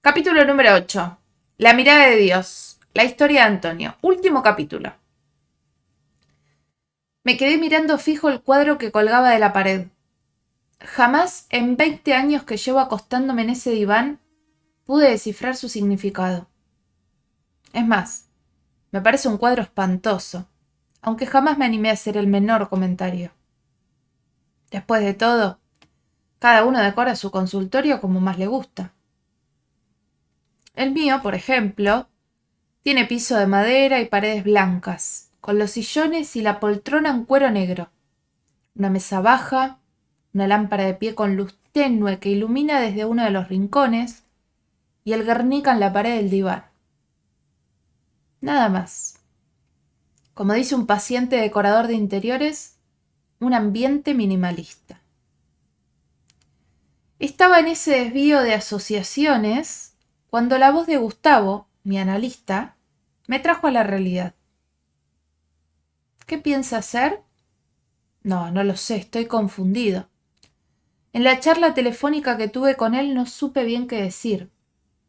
Capítulo número 8. La mirada de Dios. La historia de Antonio. Último capítulo. Me quedé mirando fijo el cuadro que colgaba de la pared. Jamás en 20 años que llevo acostándome en ese diván pude descifrar su significado. Es más, me parece un cuadro espantoso, aunque jamás me animé a hacer el menor comentario. Después de todo, cada uno decora su consultorio como más le gusta. El mío, por ejemplo, tiene piso de madera y paredes blancas, con los sillones y la poltrona en cuero negro. Una mesa baja, una lámpara de pie con luz tenue que ilumina desde uno de los rincones y el Guernica en la pared del diván. Nada más. Como dice un paciente decorador de interiores, un ambiente minimalista. Estaba en ese desvío de asociaciones cuando la voz de Gustavo, mi analista, me trajo a la realidad. ¿Qué piensa hacer? No lo sé, estoy confundido. En la charla telefónica que tuve con él no supe bien qué decir.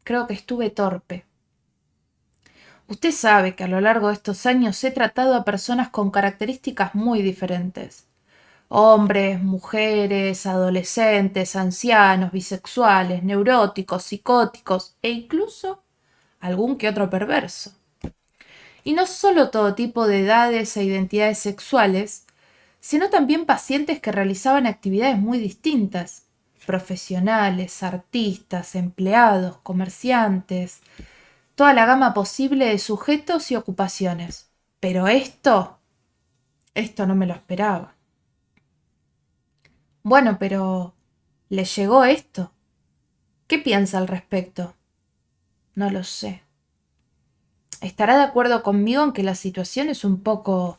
Creo que estuve torpe. Usted sabe que a lo largo de estos años he tratado a personas con características muy diferentes. Hombres, mujeres, adolescentes, ancianos, bisexuales, neuróticos, psicóticos e incluso algún que otro perverso. Y no solo todo tipo de edades e identidades sexuales, sino también pacientes que realizaban actividades muy distintas, profesionales, artistas, empleados, comerciantes, toda la gama posible de sujetos y ocupaciones. Pero esto no me lo esperaba. Bueno, pero ¿le llegó esto? ¿Qué piensa al respecto? No lo sé. Estará de acuerdo conmigo en que la situación es un poco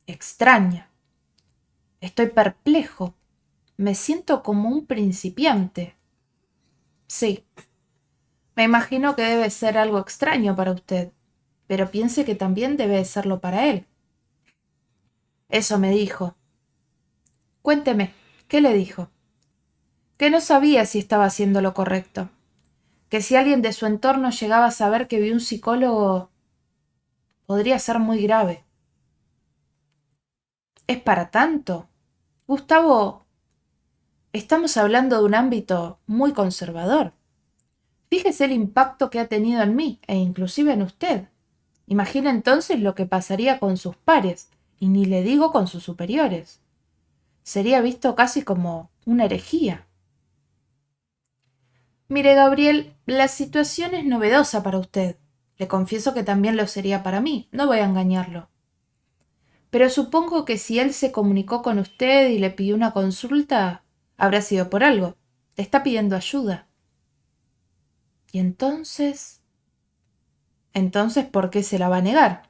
extraña. Estoy perplejo. Me siento como un principiante. Sí, me imagino que debe ser algo extraño para usted, pero piense que también debe de serlo para él. Eso me dijo. Cuénteme, ¿qué le dijo? Que no sabía si estaba haciendo lo correcto. Que si alguien de su entorno llegaba a saber que vi un psicólogo, podría ser muy grave. ¿Es para tanto? Gustavo, estamos hablando de un ámbito muy conservador. Fíjese el impacto que ha tenido en mí e inclusive en usted. Imagina entonces lo que pasaría con sus pares, y ni le digo con sus superiores. Sería visto casi como una herejía. Mire, Gabriel, la situación es novedosa para usted. Le confieso que también lo sería para mí, no voy a engañarlo. Pero supongo que si él se comunicó con usted y le pidió una consulta, habrá sido por algo. Le está pidiendo ayuda. ¿Y entonces? Entonces, ¿por qué se la va a negar?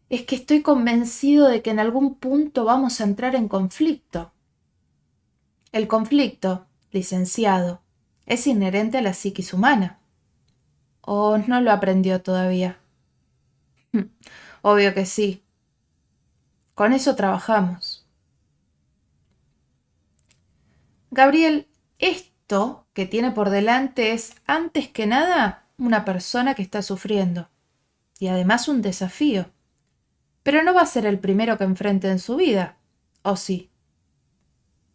Es que estoy convencido de que en algún punto vamos a entrar en conflicto. El conflicto, licenciado, es inherente a la psiquis humana. ¿O no lo aprendió todavía? Obvio que sí. Con eso trabajamos. Gabriel, esto que tiene por delante es, antes que nada, una persona que está sufriendo. Y además un desafío. Pero no va a ser el primero que enfrente en su vida. ¿O sí?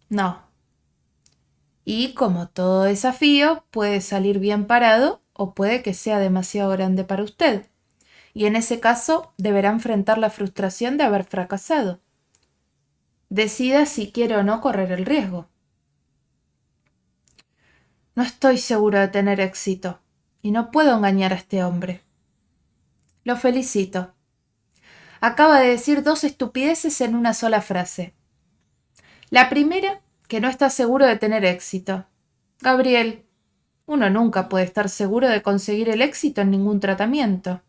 No. Y como todo desafío, puede salir bien parado o puede que sea demasiado grande para usted. Y en ese caso deberá enfrentar la frustración de haber fracasado. Decida si quiere o no correr el riesgo. No estoy seguro de tener éxito, y no puedo engañar a este hombre. Lo felicito. Acaba de decir dos estupideces en una sola frase. La primera, que no está seguro de tener éxito. Gabriel, uno nunca puede estar seguro de conseguir el éxito en ningún tratamiento.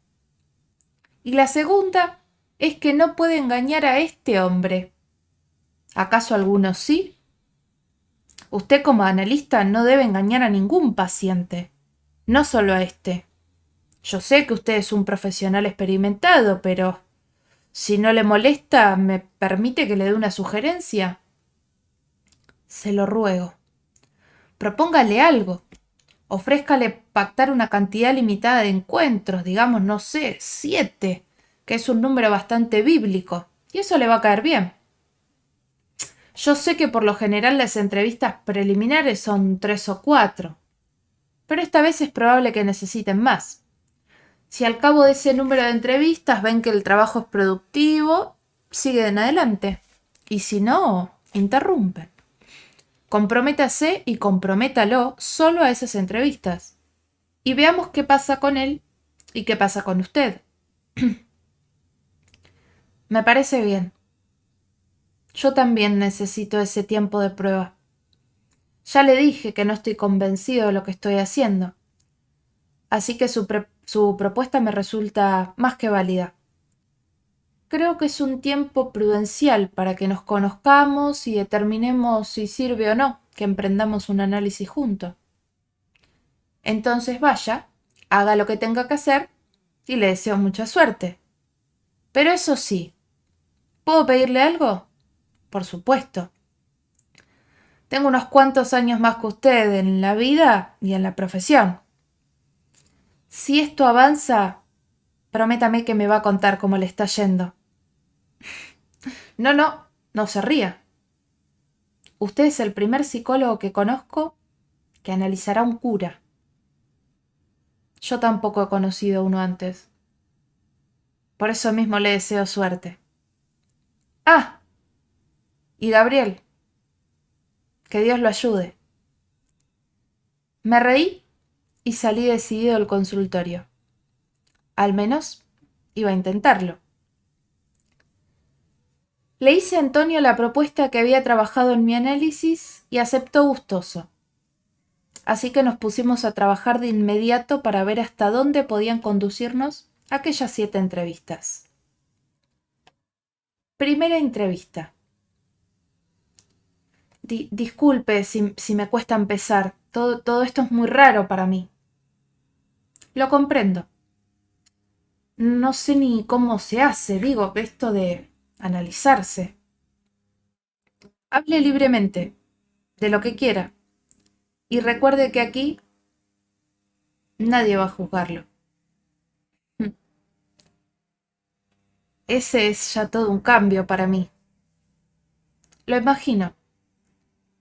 Y la segunda es que no puede engañar a este hombre. ¿Acaso algunos sí? Usted como analista no debe engañar a ningún paciente, no solo a este. Yo sé que usted es un profesional experimentado, pero si no le molesta, ¿me permite que le dé una sugerencia? Se lo ruego. Propóngale algo. Ofrézcale pactar una cantidad limitada de encuentros, digamos, no sé, 7, que es un número bastante bíblico, y eso le va a caer bien. Yo sé que por lo general las entrevistas preliminares son 3 o 4, pero esta vez es probable que necesiten más. Si al cabo de ese número de entrevistas ven que el trabajo es productivo, siguen adelante. Y si no, interrumpen. Comprométase y comprométalo solo a esas entrevistas. Y veamos qué pasa con él y qué pasa con usted. Me parece bien. Yo también necesito ese tiempo de prueba. Ya le dije que no estoy convencido de lo que estoy haciendo. Así que su propuesta me resulta más que válida. Creo que es un tiempo prudencial para que nos conozcamos y determinemos si sirve o no que emprendamos un análisis juntos. Entonces vaya, haga lo que tenga que hacer y le deseo mucha suerte. Pero eso sí, ¿puedo pedirle algo? Por supuesto. Tengo unos cuantos años más que usted en la vida y en la profesión. Si esto avanza, prométame que me va a contar cómo le está yendo. No, no, no se ría. Usted es el primer psicólogo que conozco que analizará un cura. Yo tampoco he conocido uno antes. Por eso mismo le deseo suerte. Ah, y Gabriel, que Dios lo ayude. Me reí y salí decidido del consultorio. Al menos iba a intentarlo. Le hice a Antonio la propuesta que había trabajado en mi análisis y aceptó gustoso. Así que nos pusimos a trabajar de inmediato para ver hasta dónde podían conducirnos aquellas 7 entrevistas. Primera entrevista. Disculpe si me cuesta empezar. Todo esto es muy raro para mí. Lo comprendo. No sé ni cómo se hace, digo, esto de analizarse. Hable libremente, de lo que quiera. Y recuerde que aquí nadie va a juzgarlo. Ese es ya todo un cambio para mí. Lo imagino.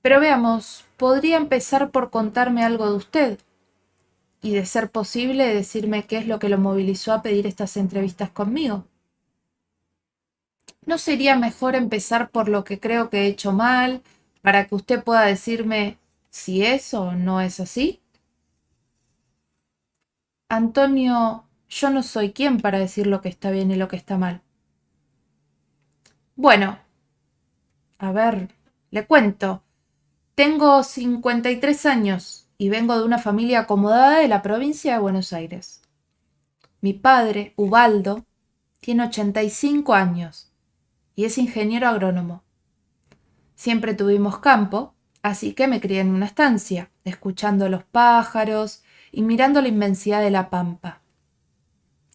Pero veamos, podría empezar por contarme algo de usted y, de ser posible, decirme qué es lo que lo movilizó a pedir estas entrevistas conmigo. ¿No sería mejor empezar por lo que creo que he hecho mal, para que usted pueda decirme si es o no es así? Antonio, yo no soy quien para decir lo que está bien y lo que está mal. Bueno, a ver, le cuento. Tengo 53 años y vengo de una familia acomodada de la provincia de Buenos Aires. Mi padre, Ubaldo, tiene 85 años y es ingeniero agrónomo. Siempre tuvimos campo, así que me crié en una estancia, escuchando los pájaros y mirando la inmensidad de la pampa.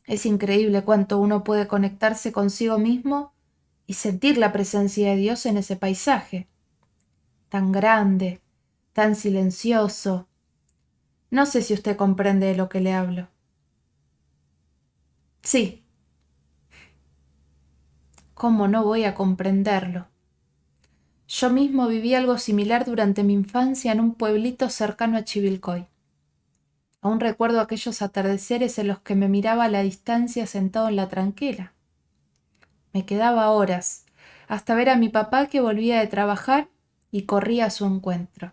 Es increíble cuánto uno puede conectarse consigo mismo y sentir la presencia de Dios en ese paisaje, tan grande, tan silencioso. No sé si usted comprende de lo que le hablo. Sí, ¿cómo no voy a comprenderlo? Yo mismo viví algo similar durante mi infancia en un pueblito cercano a Chivilcoy. Aún recuerdo aquellos atardeceres en los que me miraba a la distancia sentado en la tranquera. Me quedaba horas, hasta ver a mi papá que volvía de trabajar y corría a su encuentro.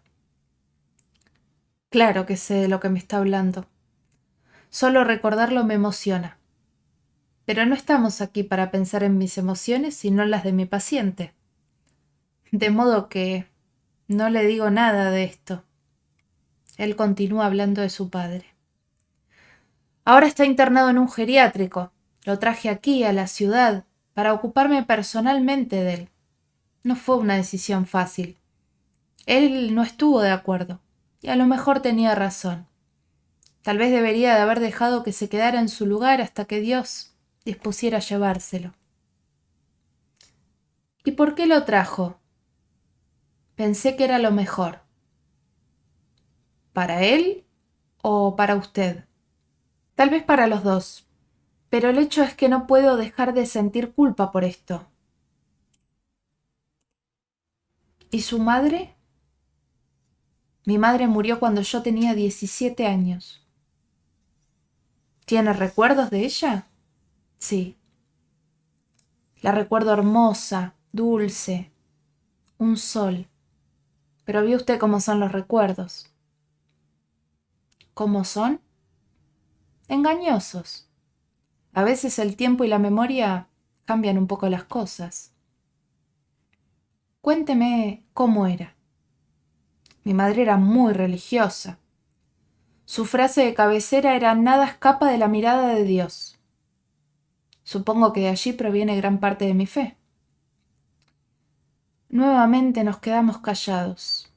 Claro que sé de lo que me está hablando. Solo recordarlo me emociona. Pero no estamos aquí para pensar en mis emociones, sino en las de mi paciente. De modo que no le digo nada de esto. Él continúa hablando de su padre. Ahora está internado en un geriátrico. Lo traje aquí, a la ciudad, para ocuparme personalmente de él. No fue una decisión fácil. Él no estuvo de acuerdo, y a lo mejor tenía razón. Tal vez debería de haber dejado que se quedara en su lugar hasta que Dios dispusiera llevárselo. ¿Y por qué lo trajo? Pensé que era lo mejor. ¿Para él o para usted? Tal vez para los dos, pero el hecho es que no puedo dejar de sentir culpa por esto. ¿Y su madre? Mi madre murió cuando yo tenía 17 años. ¿Tiene recuerdos de ella? Sí. La recuerdo hermosa, dulce, un sol. Pero vio usted cómo son los recuerdos. ¿Cómo son? Engañosos. A veces el tiempo y la memoria cambian un poco las cosas. Cuénteme cómo era. Mi madre era muy religiosa. Su frase de cabecera era: nada escapa de la mirada de Dios. Supongo que de allí proviene gran parte de mi fe. Nuevamente nos quedamos callados.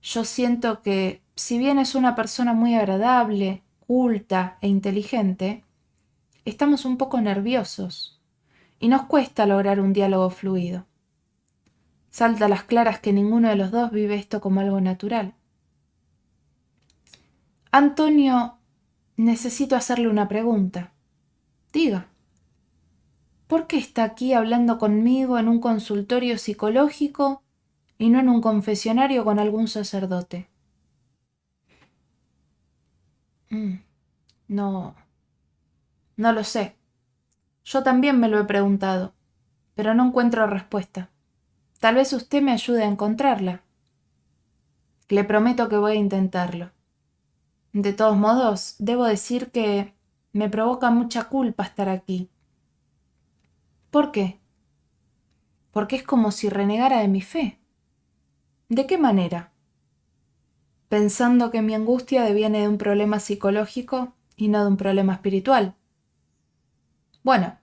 Yo siento que, si bien es una persona muy agradable, culta e inteligente, estamos un poco nerviosos y nos cuesta lograr un diálogo fluido. Salta a las claras que ninguno de los dos vive esto como algo natural. Antonio, necesito hacerle una pregunta. Diga. ¿Por qué está aquí hablando conmigo en un consultorio psicológico y no en un confesionario con algún sacerdote? No, no lo sé. Yo también me lo he preguntado, pero no encuentro respuesta. Tal vez usted me ayude a encontrarla. Le prometo que voy a intentarlo. De todos modos, debo decir que me provoca mucha culpa estar aquí. ¿Por qué? Porque es como si renegara de mi fe. ¿De qué manera? Pensando que mi angustia deviene de un problema psicológico y no de un problema espiritual. Bueno,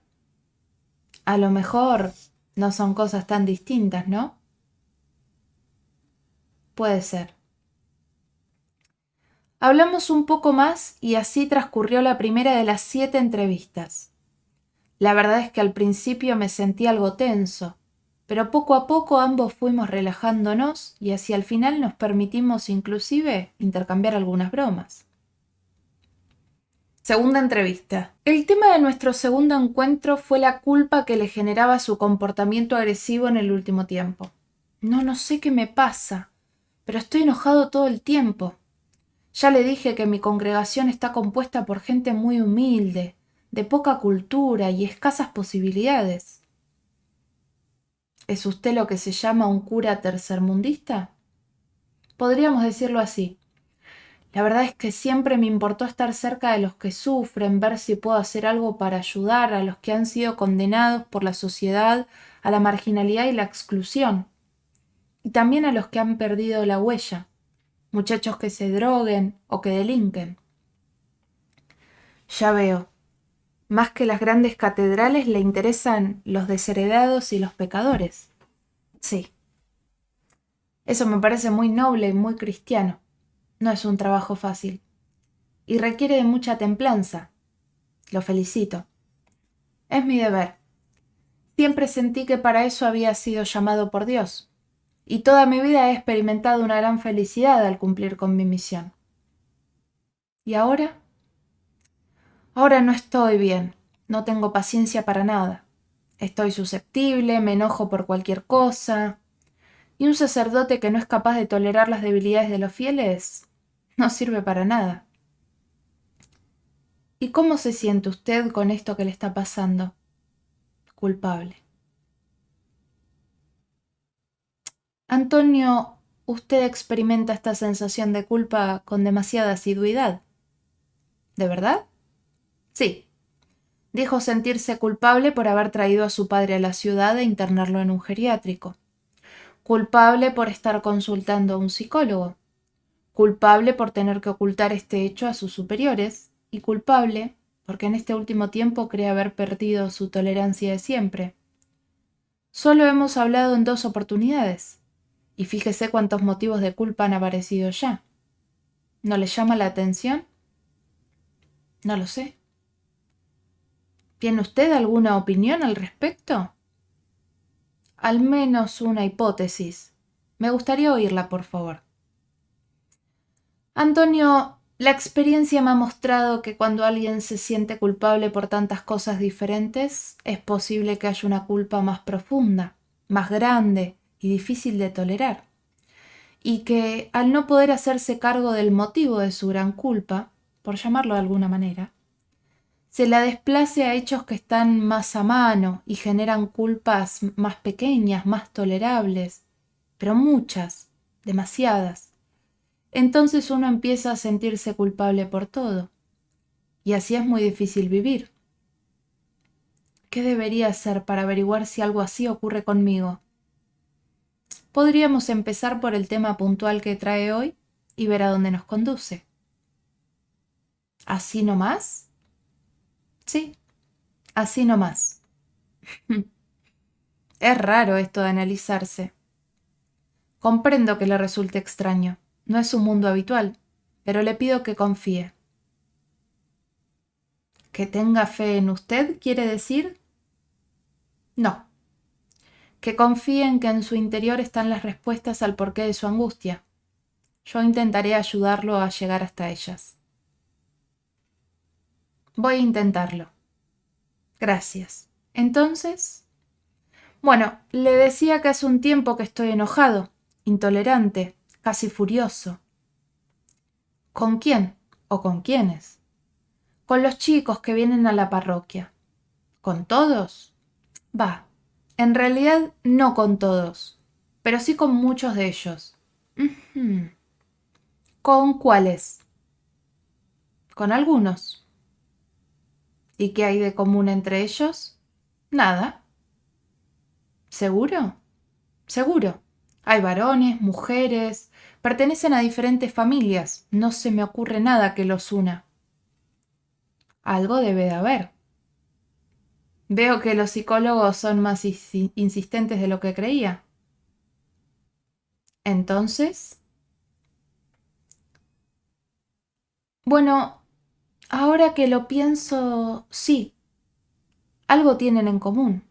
a lo mejor no son cosas tan distintas, ¿no? Puede ser. Hablamos un poco más y así transcurrió la primera de las 7 entrevistas. La verdad es que al principio me sentí algo tenso, pero poco a poco ambos fuimos relajándonos y hacia el final nos permitimos inclusive intercambiar algunas bromas. Segunda entrevista. El tema de nuestro segundo encuentro fue la culpa que le generaba su comportamiento agresivo en el último tiempo. No sé qué me pasa, pero estoy enojado todo el tiempo. Ya le dije que mi congregación está compuesta por gente muy humilde, de poca cultura y escasas posibilidades. ¿Es usted lo que se llama un cura tercermundista? Podríamos decirlo así. La verdad es que siempre me importó estar cerca de los que sufren, ver si puedo hacer algo para ayudar a los que han sido condenados por la sociedad a la marginalidad y la exclusión, y también a los que han perdido la huella, muchachos que se droguen o que delinquen. Ya veo. Más que las grandes catedrales le interesan los desheredados y los pecadores. Sí. Eso me parece muy noble y muy cristiano. No es un trabajo fácil. Y requiere de mucha templanza. Lo felicito. Es mi deber. Siempre sentí que para eso había sido llamado por Dios. Y toda mi vida he experimentado una gran felicidad al cumplir con mi misión. ¿Y ahora? Ahora no estoy bien. No tengo paciencia para nada. Estoy susceptible, me enojo por cualquier cosa. Y un sacerdote que no es capaz de tolerar las debilidades de los fieles no sirve para nada. ¿Y cómo se siente usted con esto que le está pasando? Culpable. Antonio, usted experimenta esta sensación de culpa con demasiada asiduidad. ¿De verdad? Sí. Dijo sentirse culpable por haber traído a su padre a la ciudad e internarlo en un geriátrico. Culpable por estar consultando a un psicólogo. Culpable por tener que ocultar este hecho a sus superiores. Y culpable porque en este último tiempo cree haber perdido su tolerancia de siempre. Solo hemos hablado en 2 oportunidades. Y fíjese cuántos motivos de culpa han aparecido ya. ¿No le llama la atención? No lo sé. ¿Tiene usted alguna opinión al respecto? Al menos una hipótesis. Me gustaría oírla, por favor. Antonio, La experiencia me ha mostrado que cuando alguien se siente culpable por tantas cosas diferentes, es posible que haya una culpa más profunda, más grande y difícil de tolerar. Y que al no poder hacerse cargo del motivo de su gran culpa, por llamarlo de alguna manera, se la desplace a hechos que están más a mano y generan culpas más pequeñas, más tolerables, pero muchas, demasiadas. Entonces uno empieza a sentirse culpable por todo, y así es muy difícil vivir. ¿Qué debería hacer para averiguar si algo así ocurre conmigo? Podríamos empezar por el tema puntual que trae hoy y ver a dónde nos conduce. ¿Así nomás? Sí, así nomás. Es raro esto de analizarse. Comprendo que le resulte extraño. No es un mundo habitual, pero le pido que confíe. ¿Que tenga fe en usted quiere decir? No. Que confíe en que en su interior están las respuestas al porqué de su angustia. Yo intentaré ayudarlo a llegar hasta ellas. Voy a intentarlo. Gracias. Entonces, bueno, le decía que hace un tiempo que estoy enojado, intolerante, casi furioso. ¿Con quién? ¿O con quiénes? Con los chicos que vienen a la parroquia. ¿Con todos? Va, en realidad no con todos, pero sí con muchos de ellos. Ujú. ¿Con cuáles? Con algunos. ¿Y qué hay de común entre ellos? Nada. ¿Seguro? Seguro. Hay varones, mujeres, pertenecen a diferentes familias. No se me ocurre nada que los una. Algo debe de haber. Veo que los psicólogos son más insistentes de lo que creía. Entonces, bueno, ahora que lo pienso, sí, algo tienen en común.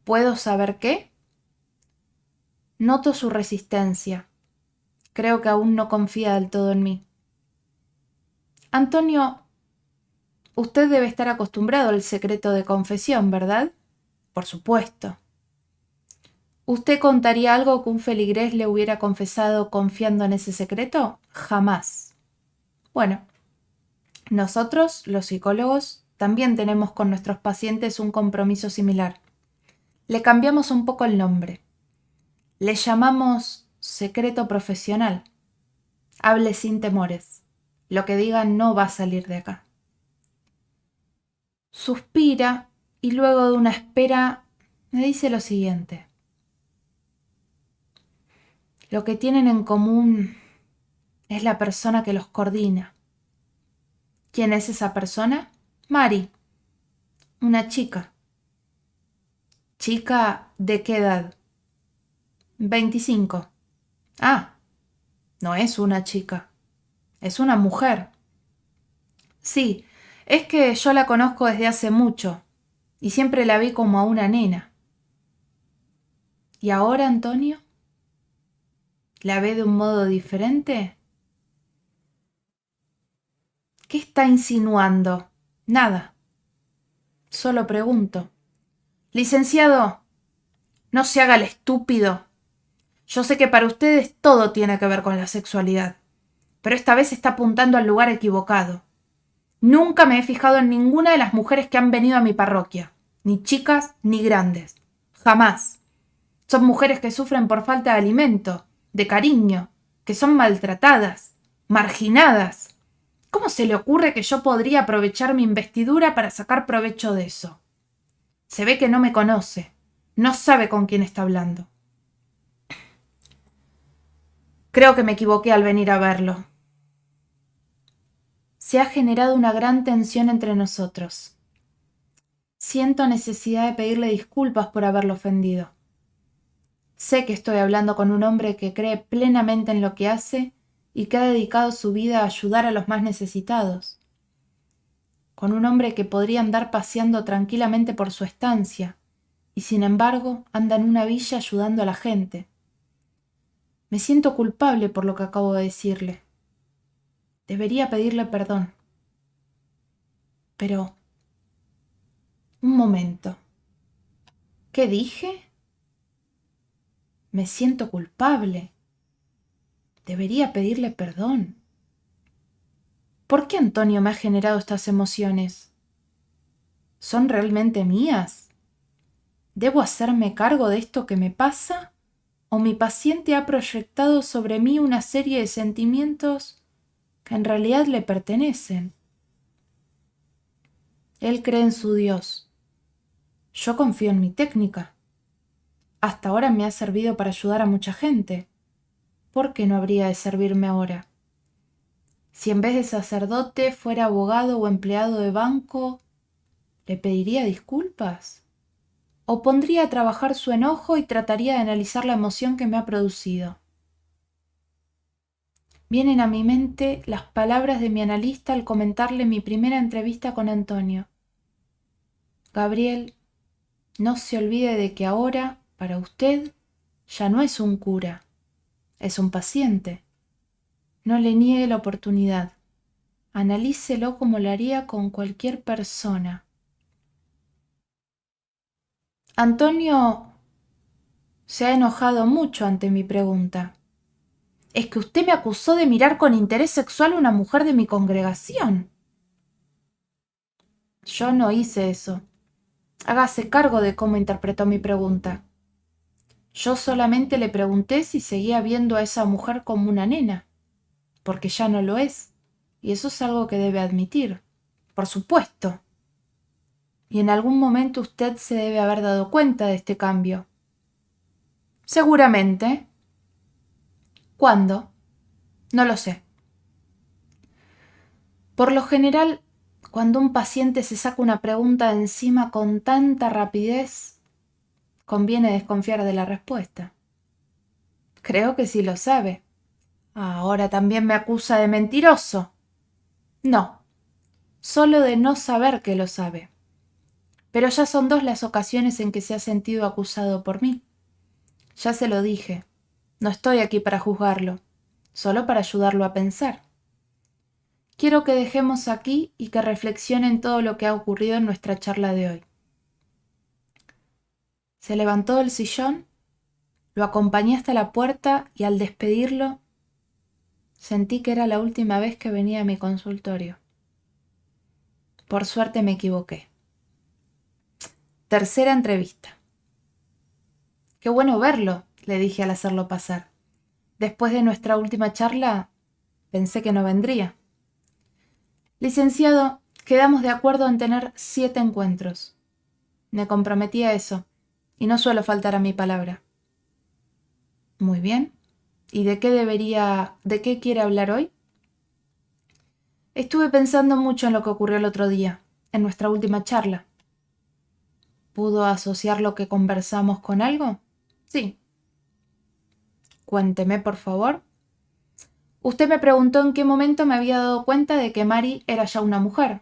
¿Puedo saber qué? Noto su resistencia. Creo que aún no confía del todo en mí. Antonio, usted debe estar acostumbrado al secreto de confesión, ¿verdad? Por supuesto. ¿Usted contaría algo que un feligrés le hubiera confesado confiando en ese secreto? Jamás. Bueno, nosotros, los psicólogos, también tenemos con nuestros pacientes un compromiso similar. Le cambiamos un poco el nombre. Le llamamos secreto profesional. Hable sin temores. Lo que diga no va a salir de acá. Suspira y luego de una espera me dice lo siguiente. Lo que tienen en común es la persona que los coordina. ¿Quién es esa persona? Mari, una chica. ¿Chica de qué edad? 25. Ah, no es una chica, es una mujer. Sí, es que yo la conozco desde hace mucho y siempre la vi como a una nena. ¿Y ahora, Antonio? ¿La ve de un modo diferente? ¿Qué está insinuando? Nada. Solo pregunto. Licenciado, no se haga el estúpido. Yo sé que para ustedes todo tiene que ver con la sexualidad, pero esta vez está apuntando al lugar equivocado. Nunca me he fijado en ninguna de las mujeres que han venido a mi parroquia, ni chicas ni grandes. Jamás. Son mujeres que sufren por falta de alimento, de cariño, que son maltratadas, marginadas. ¿Cómo se le ocurre que yo podría aprovechar mi investidura para sacar provecho de eso? Se ve que no me conoce, no sabe con quién está hablando. Creo que me equivoqué al venir a verlo. Se ha generado una gran tensión entre nosotros. Siento necesidad de pedirle disculpas por haberlo ofendido. Sé que estoy hablando con un hombre que cree plenamente en lo que hace y que ha dedicado su vida a ayudar a los más necesitados. Con un hombre que podría andar paseando tranquilamente por su estancia y sin embargo anda en una villa ayudando a la gente. Me siento culpable por lo que acabo de decirle. Debería pedirle perdón. Pero, un momento. ¿Qué dije? Me siento culpable. Debería pedirle perdón. ¿Por qué Antonio me ha generado estas emociones? ¿Son realmente mías? ¿Debo hacerme cargo de esto que me pasa? ¿O mi paciente ha proyectado sobre mí una serie de sentimientos que en realidad le pertenecen? Él cree en su Dios. Yo confío en mi técnica. Hasta ahora me ha servido para ayudar a mucha gente. ¿Por qué no habría de servirme ahora? Si en vez de sacerdote fuera abogado o empleado de banco, ¿le pediría disculpas? ¿O pondría a trabajar su enojo y trataría de analizar la emoción que me ha producido? Vienen a mi mente las palabras de mi analista al comentarle mi primera entrevista con Antonio. Gabriel, no se olvide de que ahora, para usted, ya no es un cura, es un paciente. No le niegue la oportunidad. Analícelo como lo haría con cualquier persona. Antonio se ha enojado mucho ante mi pregunta. Es que usted me acusó de mirar con interés sexual a una mujer de mi congregación. Yo no hice eso. Hágase cargo de cómo interpretó mi pregunta. Yo solamente le pregunté si seguía viendo a esa mujer como una nena, porque ya no lo es, y eso es algo que debe admitir. Por supuesto. Y en algún momento usted se debe haber dado cuenta de este cambio. Seguramente. ¿Cuándo? No lo sé. Por lo general, cuando un paciente se saca una pregunta de encima con tanta rapidez, conviene desconfiar de la respuesta. Creo que sí lo sabe. Ahora también me acusa de mentiroso. No, solo de no saber que lo sabe. Pero ya son 2 las ocasiones en que se ha sentido acusado por mí. Ya se lo dije. No estoy aquí para juzgarlo, solo para ayudarlo a pensar. Quiero que dejemos aquí y que reflexione en todo lo que ha ocurrido en nuestra charla de hoy. Se levantó del sillón, lo acompañé hasta la puerta y al despedirlo, sentí que era la última vez que venía a mi consultorio. Por suerte me equivoqué. Tercera entrevista. Qué bueno verlo, le dije al hacerlo pasar. Después de nuestra última charla, pensé que no vendría. Licenciado, quedamos de acuerdo en tener 7 encuentros. Me comprometí a eso, y no suelo faltar a mi palabra. Muy bien. ¿Y de qué quiere hablar hoy? Estuve pensando mucho en lo que ocurrió el otro día, en nuestra última charla. ¿Pudo asociar lo que conversamos con algo? Sí. Cuénteme, por favor. Usted me preguntó en qué momento me había dado cuenta de que Mari era ya una mujer.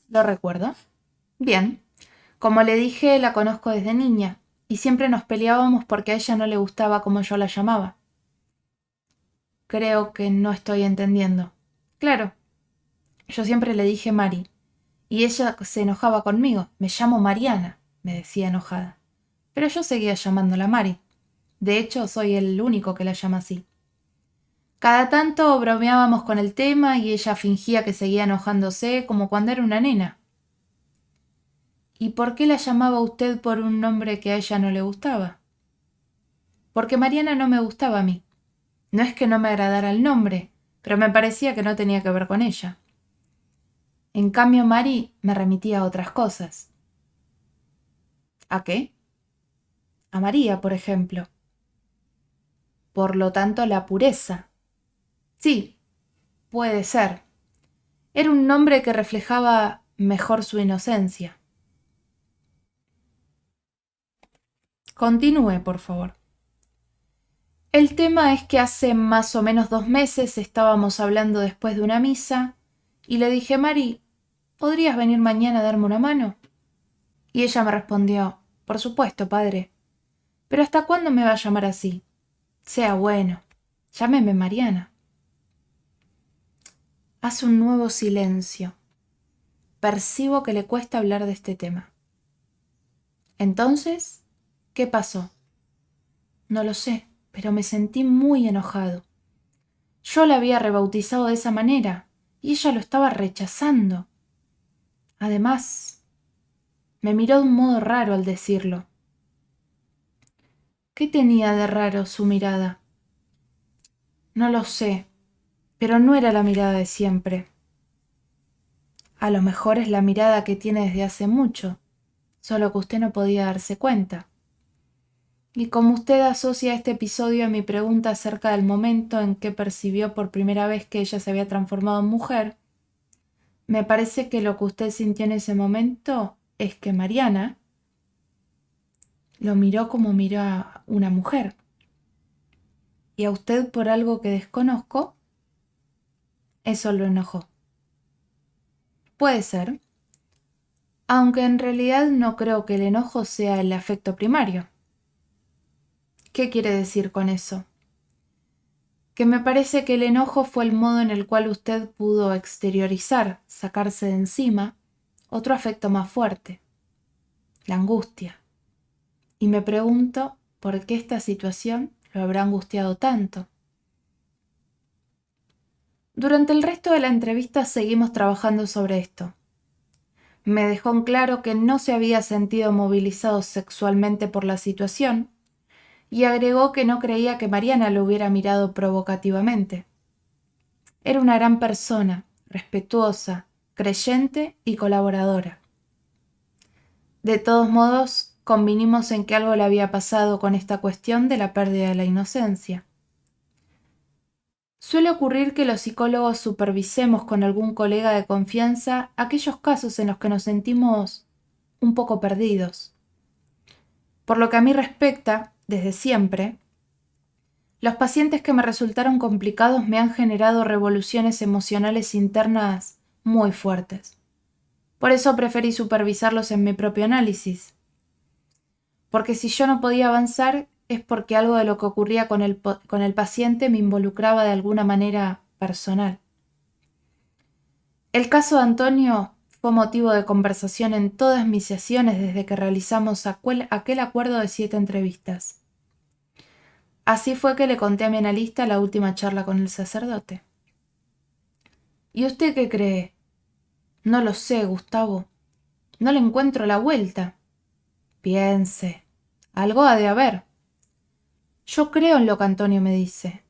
¿Lo recuerdo? Bien. Como le dije, la conozco desde niña, y siempre nos peleábamos porque a ella no le gustaba como yo la llamaba. Creo que no estoy entendiendo. Claro, yo siempre le dije Mari, y ella se enojaba conmigo. Me llamo Mariana, me decía enojada. Pero yo seguía llamándola Mari. De hecho, soy el único que la llama así. Cada tanto bromeábamos con el tema y ella fingía que seguía enojándose como cuando era una nena. ¿Y por qué la llamaba usted por un nombre que a ella no le gustaba? Porque Mariana no me gustaba a mí. No es que no me agradara el nombre, pero me parecía que no tenía que ver con ella. En cambio, Mari me remitía a otras cosas. ¿A qué? A María, por ejemplo. Por lo tanto, la pureza. Sí, puede ser. Era un nombre que reflejaba mejor su inocencia. Continúe, por favor. El tema es que hace más o menos 2 meses estábamos hablando después de una misa y le dije, Mari, ¿podrías venir mañana a darme una mano? Y ella me respondió, por supuesto, padre. Pero ¿hasta cuándo me va a llamar así? Sea bueno, llámeme Mariana. Hace un nuevo silencio. Percibo que le cuesta hablar de este tema. Entonces, ¿qué pasó? No lo sé, pero me sentí muy enojado. Yo la había rebautizado de esa manera y ella lo estaba rechazando. Además, me miró de un modo raro al decirlo. ¿Qué tenía de raro su mirada? No lo sé, pero no era la mirada de siempre. A lo mejor es la mirada que tiene desde hace mucho, solo que usted no podía darse cuenta. Y como usted asocia este episodio a mi pregunta acerca del momento en que percibió por primera vez que ella se había transformado en mujer, me parece que lo que usted sintió en ese momento es que Mariana lo miró como miró a una mujer. Y a usted, por algo que desconozco, eso lo enojó. Puede ser, aunque en realidad no creo que el enojo sea el afecto primario. ¿Qué quiere decir con eso? Que me parece que el enojo fue el modo en el cual usted pudo exteriorizar, sacarse de encima, otro afecto más fuerte, la angustia. Y me pregunto por qué esta situación lo habrá angustiado tanto. Durante el resto de la entrevista seguimos trabajando sobre esto. Me dejó en claro que no se había sentido movilizado sexualmente por la situación y agregó que no creía que Mariana lo hubiera mirado provocativamente. Era una gran persona, respetuosa, creyente y colaboradora. De todos modos, convinimos en que algo le había pasado con esta cuestión de la pérdida de la inocencia. Suele ocurrir que los psicólogos supervisemos con algún colega de confianza aquellos casos en los que nos sentimos un poco perdidos. Por lo que a mí respecta, desde siempre, los pacientes que me resultaron complicados me han generado revoluciones emocionales internas muy fuertes. Por eso preferí supervisarlos en mi propio análisis. Porque si yo no podía avanzar es porque algo de lo que ocurría con el paciente me involucraba de alguna manera personal. El caso de Antonio fue motivo de conversación en todas mis sesiones desde que realizamos aquel acuerdo de 7 entrevistas. Así fue que le conté a mi analista la última charla con el sacerdote. ¿Y usted qué cree? No lo sé, Gustavo. No le encuentro la vuelta. Piense. Algo ha de haber. Yo creo en lo que Antonio me dice.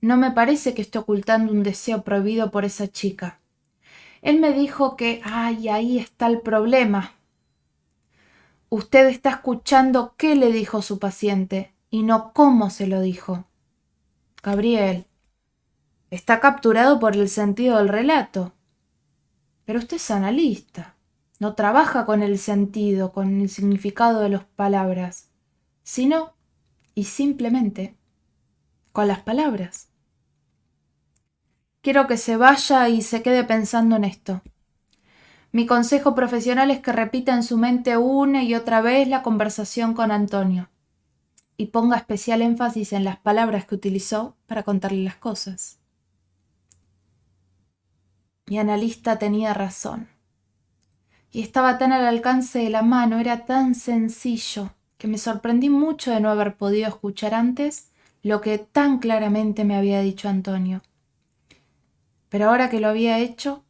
No me parece que esté ocultando un deseo prohibido por esa chica. Él me dijo que, ahí está el problema. Usted está escuchando qué le dijo su paciente y no cómo se lo dijo. Gabriel, está capturado por el sentido del relato. Pero usted es analista. No trabaja con el sentido, con el significado de las palabras, sino y simplemente con las palabras. Quiero que se vaya y se quede pensando en esto. Mi consejo profesional es que repita en su mente una y otra vez la conversación con Antonio y ponga especial énfasis en las palabras que utilizó para contarle las cosas. Mi analista tenía razón. Y estaba tan al alcance de la mano, era tan sencillo, que me sorprendí mucho de no haber podido escuchar antes lo que tan claramente me había dicho Antonio. Pero ahora que lo había hecho,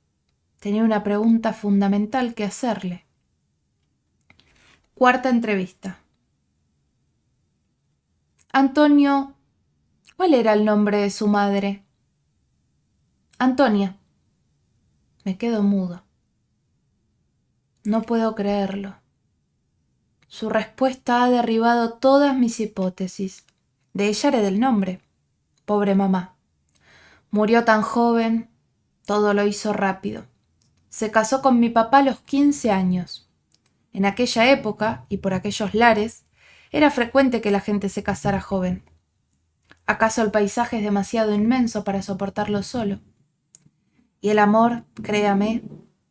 tenía una pregunta fundamental que hacerle. Cuarta entrevista. Antonio, ¿cuál era el nombre de su madre? Antonia. Me quedo mudo. No puedo creerlo. Su respuesta ha derribado todas mis hipótesis. De ella heredé el nombre. Pobre mamá. Murió tan joven, todo lo hizo rápido. Se casó con mi papá a los 15 años. En aquella época, y por aquellos lares, era frecuente que la gente se casara joven. ¿Acaso el paisaje es demasiado inmenso para soportarlo solo? Y el amor, créame,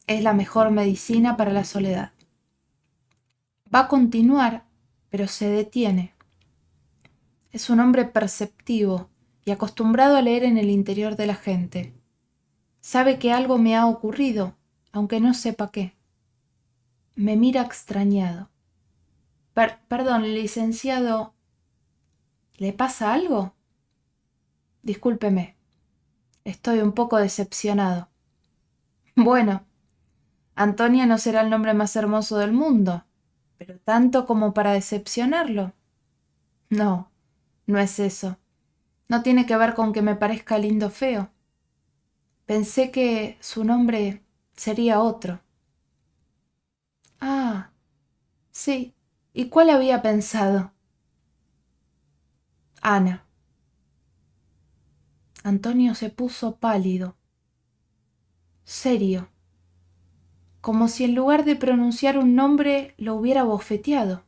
es la mejor medicina para la soledad. Va a continuar, pero se detiene. Es un hombre perceptivo y acostumbrado a leer en el interior de la gente. Sabe que algo me ha ocurrido, aunque no sepa qué. Me mira extrañado. Perdón, licenciado, ¿le pasa algo? Discúlpeme, estoy un poco decepcionado. Bueno, Antonia no será el nombre más hermoso del mundo, pero tanto como para decepcionarlo. No, no es eso. No tiene que ver con que me parezca lindo o feo. Pensé que su nombre sería otro. Ah, sí. ¿Y cuál había pensado? Ana. Antonio se puso pálido, serio, como si en lugar de pronunciar un nombre lo hubiera bofeteado.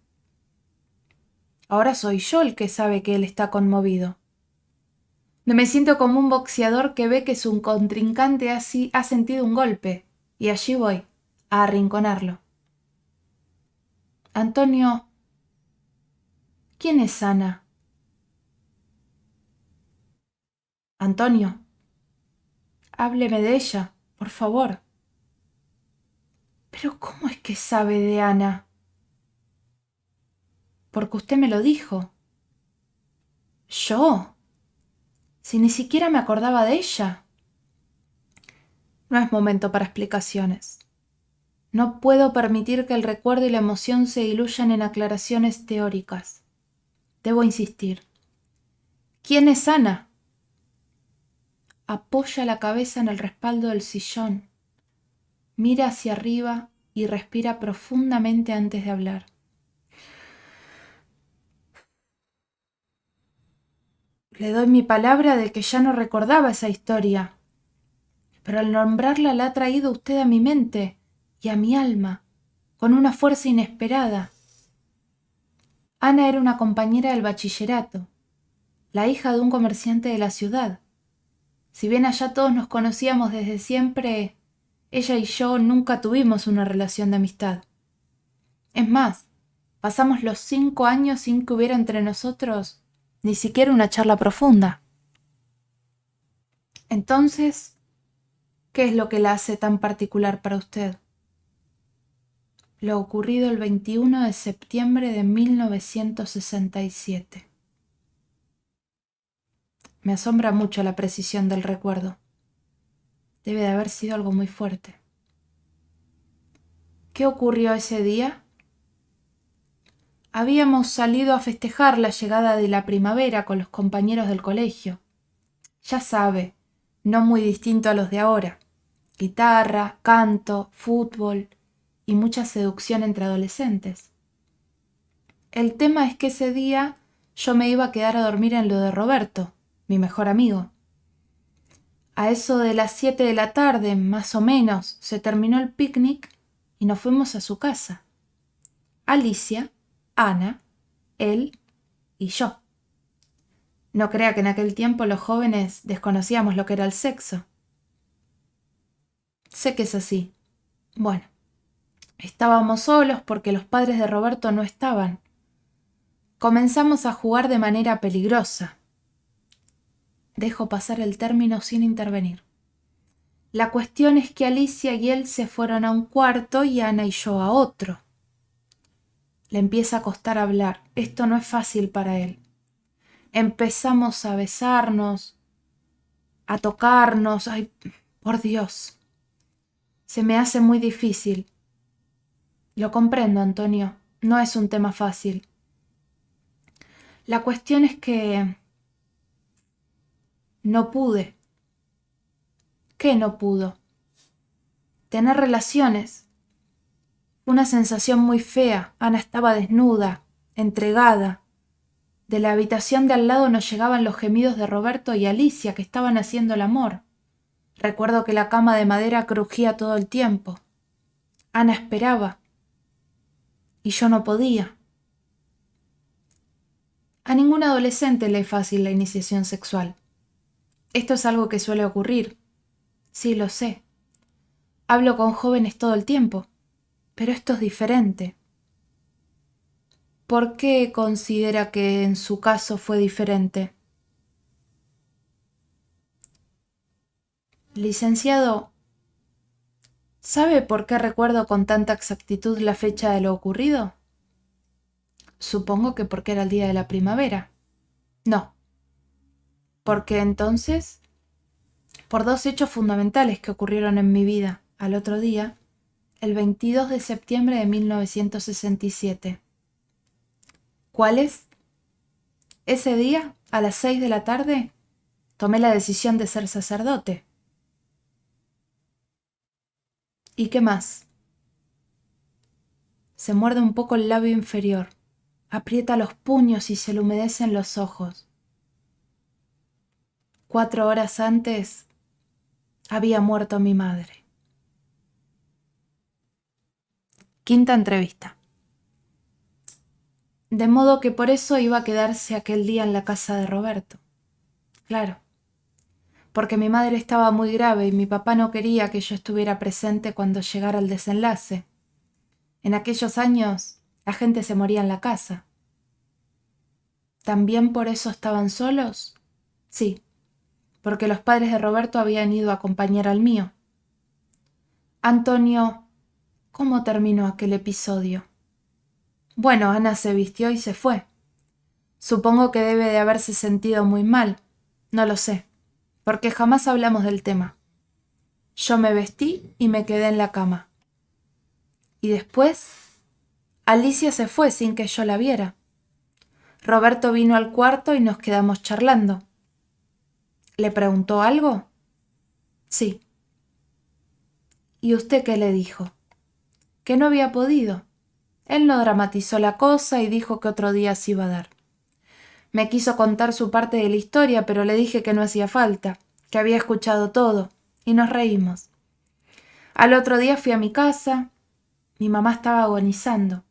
Ahora soy yo el que sabe que él está conmovido. Me siento como un boxeador que ve que su contrincante ha sentido un golpe, y allí voy, a arrinconarlo. Antonio, ¿quién es Ana? Antonio, hábleme de ella, por favor. Pero ¿cómo es que sabe de Ana? Porque usted me lo dijo. ¿Yo? Si ni siquiera me acordaba de ella. No es momento para explicaciones. No puedo permitir que el recuerdo y la emoción se diluyan en aclaraciones teóricas. Debo insistir. ¿Quién es Ana? Apoya la cabeza en el respaldo del sillón. Mira hacia arriba y respira profundamente antes de hablar. Le doy mi palabra de que ya no recordaba esa historia, pero al nombrarla la ha traído usted a mi mente y a mi alma, con una fuerza inesperada. Ana era una compañera del bachillerato, la hija de un comerciante de la ciudad. Si bien allá todos nos conocíamos desde siempre, ella y yo nunca tuvimos una relación de amistad. Es más, pasamos los 5 años sin que hubiera entre nosotros ni siquiera una charla profunda. Entonces, ¿qué es lo que la hace tan particular para usted? Lo ocurrido el 21 de septiembre de 1967. Me asombra mucho la precisión del recuerdo. Debe de haber sido algo muy fuerte. ¿Qué ocurrió ese día? Habíamos salido a festejar la llegada de la primavera con los compañeros del colegio. Ya sabe, no muy distinto a los de ahora. Guitarra, canto, fútbol y mucha seducción entre adolescentes. El tema es que ese día yo me iba a quedar a dormir en lo de Roberto, mi mejor amigo. A eso de las 7 de la tarde, más o menos, se terminó el picnic y nos fuimos a su casa. Alicia, Ana, él y yo. No crea que en aquel tiempo los jóvenes desconocíamos lo que era el sexo. Sé que es así. Bueno, estábamos solos porque los padres de Roberto no estaban. Comenzamos a jugar de manera peligrosa. Dejo pasar el término sin intervenir. La cuestión es que Alicia y él se fueron a un cuarto y Ana y yo a otro. Le empieza a costar hablar. Esto no es fácil para él. Empezamos a besarnos, a tocarnos. Ay, por Dios. Se me hace muy difícil. Lo comprendo, Antonio. No es un tema fácil. La cuestión es que no pude. ¿Qué no pudo? Tener relaciones. Una sensación muy fea. Ana estaba desnuda, entregada. De la habitación de al lado nos llegaban los gemidos de Roberto y Alicia que estaban haciendo el amor. Recuerdo que la cama de madera crujía todo el tiempo. Ana esperaba. Y yo no podía. A ningún adolescente le es fácil la iniciación sexual. Esto es algo que suele ocurrir. Sí, lo sé. Hablo con jóvenes todo el tiempo. Pero esto es diferente. ¿Por qué considera que en su caso fue diferente? Licenciado, ¿sabe por qué recuerdo con tanta exactitud la fecha de lo ocurrido? Supongo que porque era el día de la primavera. No, porque entonces, por dos hechos fundamentales que ocurrieron en mi vida al otro día, el 22 de septiembre de 1967. ¿Cuáles? Ese día, a las 6 de la tarde, tomé la decisión de ser sacerdote. ¿Y qué más? Se muerde un poco el labio inferior, aprieta los puños y se le humedecen los ojos. 4 horas antes había muerto mi madre. Quinta entrevista. De modo que por eso iba a quedarse aquel día en la casa de Roberto. Claro, porque mi madre estaba muy grave y mi papá no quería que yo estuviera presente cuando llegara el desenlace. En aquellos años la gente se moría en la casa. ¿También por eso estaban solos? Sí, porque los padres de Roberto habían ido a acompañar al mío. Antonio, ¿cómo terminó aquel episodio? Bueno, Ana se vistió y se fue. Supongo que debe de haberse sentido muy mal. No lo sé, porque jamás hablamos del tema. Yo me vestí y me quedé en la cama. Y después, Alicia se fue sin que yo la viera. Roberto vino al cuarto y nos quedamos charlando. ¿Le preguntó algo? Sí. ¿Y usted qué le dijo? Que no había podido. Él no dramatizó la cosa y dijo que otro día se iba a dar. Me quiso contar su parte de la historia, pero le dije que no hacía falta, que había escuchado todo, y nos reímos. Al otro día fui a mi casa. Mi mamá estaba agonizando.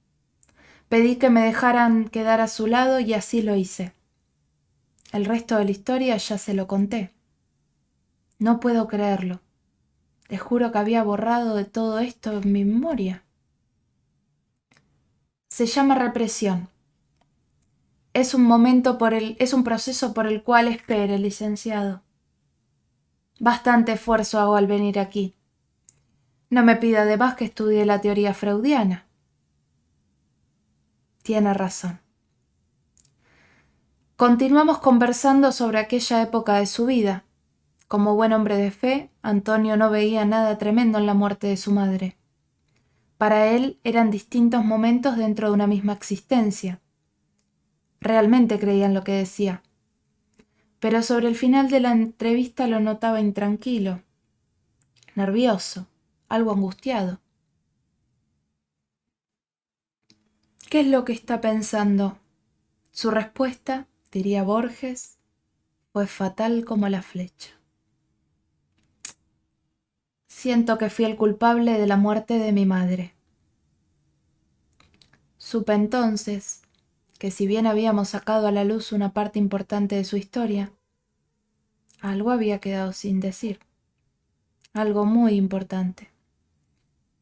Pedí que me dejaran quedar a su lado y así lo hice. El resto de la historia ya se lo conté. No puedo creerlo. Te juro que había borrado de todo esto en mi memoria. Se llama represión. Es un proceso por el cual espere, licenciado. Bastante esfuerzo hago al venir aquí. No me pida además que estudie la teoría freudiana. Tiene razón. Continuamos conversando sobre aquella época de su vida. Como buen hombre de fe, Antonio no veía nada tremendo en la muerte de su madre. Para él eran distintos momentos dentro de una misma existencia. Realmente creía en lo que decía. Pero sobre el final de la entrevista lo notaba intranquilo, nervioso, algo angustiado. ¿Qué es lo que está pensando? Su respuesta, diría Borges, fue fatal como la flecha. Siento que fui el culpable de la muerte de mi madre. Supe entonces que si bien habíamos sacado a la luz una parte importante de su historia, algo había quedado sin decir. Algo muy importante.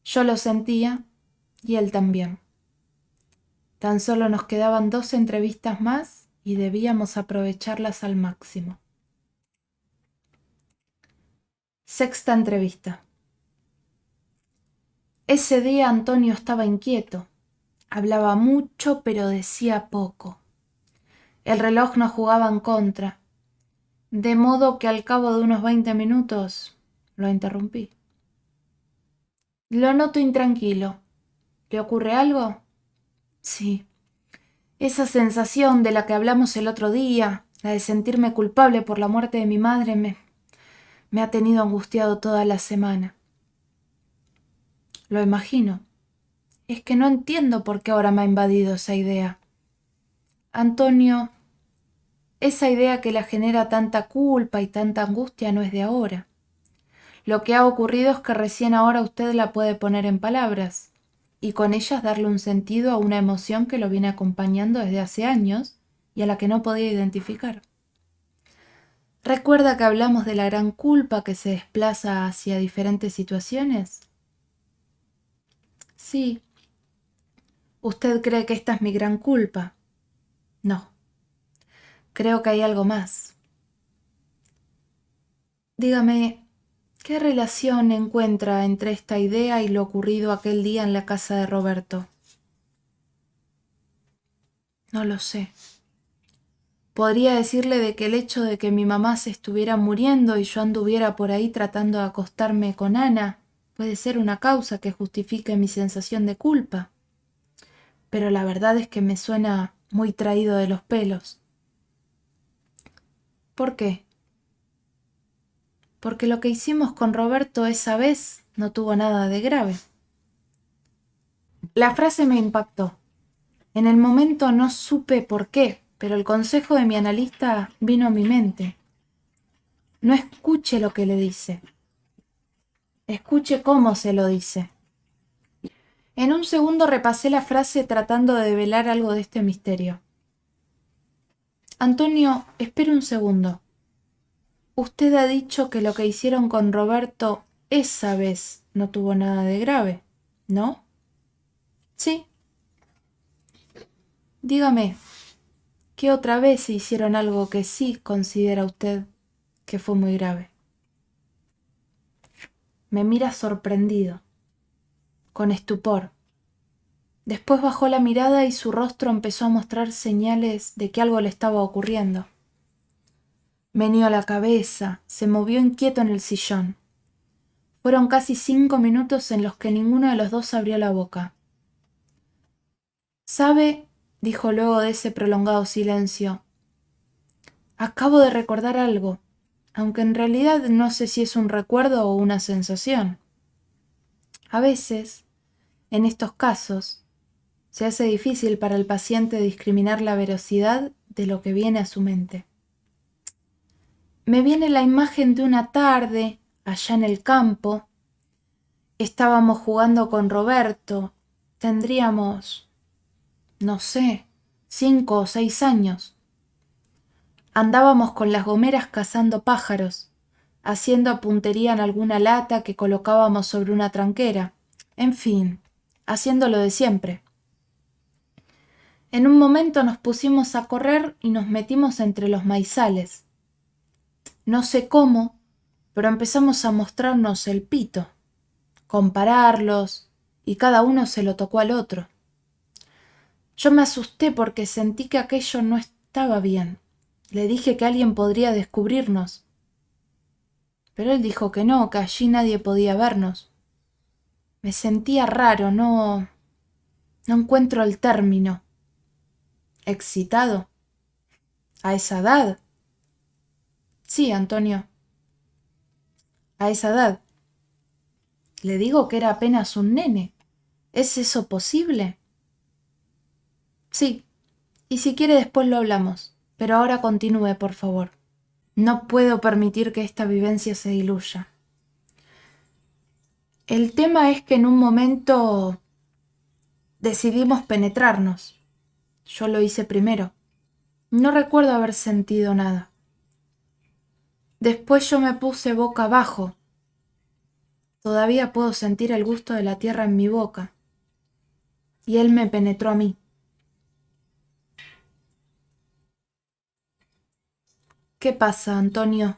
Yo lo sentía y él también. Tan solo nos quedaban 2 entrevistas más y debíamos aprovecharlas al máximo. Sexta entrevista. Ese día Antonio estaba inquieto. Hablaba mucho pero decía poco. El reloj nos jugaba en contra, de modo que al cabo de unos 20 minutos lo interrumpí. Lo noto intranquilo. ¿Le ocurre algo? Sí. Esa sensación de la que hablamos el otro día, la de sentirme culpable por la muerte de mi madre, me ha tenido angustiado toda la semana. Lo imagino. Es que no entiendo por qué ahora me ha invadido esa idea. Antonio, esa idea que la genera tanta culpa y tanta angustia no es de ahora. Lo que ha ocurrido es que recién ahora usted la puede poner en palabras y con ellas darle un sentido a una emoción que lo viene acompañando desde hace años y a la que no podía identificar. ¿Recuerda que hablamos de la gran culpa que se desplaza hacia diferentes situaciones? Sí. ¿Usted cree que esta es mi gran culpa? No. Creo que hay algo más. Dígame, ¿Qué relación encuentra entre esta idea y lo ocurrido aquel día en la casa de Roberto? No lo sé. Podría decirle de que el hecho de que mi mamá se estuviera muriendo y yo anduviera por ahí tratando de acostarme con Ana puede ser una causa que justifique mi sensación de culpa. Pero la verdad es que me suena muy traído de los pelos. ¿Por qué? Porque lo que hicimos con Roberto esa vez no tuvo nada de grave. La frase me impactó. En el momento no supe por qué, pero el consejo de mi analista vino a mi mente. No escuche lo que le dice. Escuche cómo se lo dice. En un segundo repasé la frase tratando de develar algo de este misterio. Antonio, espere un segundo. Usted ha dicho que lo que hicieron con Roberto esa vez no tuvo nada de grave, ¿no? Sí. Dígame, ¿qué otra vez hicieron algo que sí considera usted que fue muy grave? Me mira sorprendido, con estupor. Después bajó la mirada y su rostro empezó a mostrar señales de que algo le estaba ocurriendo. Meneó la cabeza, se movió inquieto en el sillón. Fueron casi 5 minutos en los que ninguno de los dos abrió la boca. ¿Sabe? Dijo luego de ese prolongado silencio. Acabo de recordar algo, aunque en realidad no sé si es un recuerdo o una sensación. A veces, en estos casos, se hace difícil para el paciente discriminar la veracidad de lo que viene a su mente. Me viene la imagen de una tarde, allá en el campo. Estábamos jugando con Roberto. Tendríamos, no sé, 5 o 6 años. Andábamos con las gomeras cazando pájaros, haciendo puntería en alguna lata que colocábamos sobre una tranquera. En fin, haciendo lo de siempre. En un momento nos pusimos a correr y nos metimos entre los maizales. No sé cómo, pero empezamos a mostrarnos el pito, compararlos, y cada uno se lo tocó al otro. Yo me asusté porque sentí que aquello no estaba bien. Le dije que alguien podría descubrirnos. Pero él dijo que no, que allí nadie podía vernos. Me sentía raro, no encuentro el término. ¿Excitado? ¿A esa edad? Sí, Antonio. A esa edad. Le digo que era apenas un nene. ¿Es eso posible? Sí, y si quiere después lo hablamos, pero ahora continúe, por favor. No puedo permitir que esta vivencia se diluya. El tema es que en un momento decidimos penetrarnos. Yo lo hice primero. No recuerdo haber sentido nada. Después yo me puse boca abajo. Todavía puedo sentir el gusto de la tierra en mi boca. Y él me penetró a mí. ¿Qué pasa, Antonio?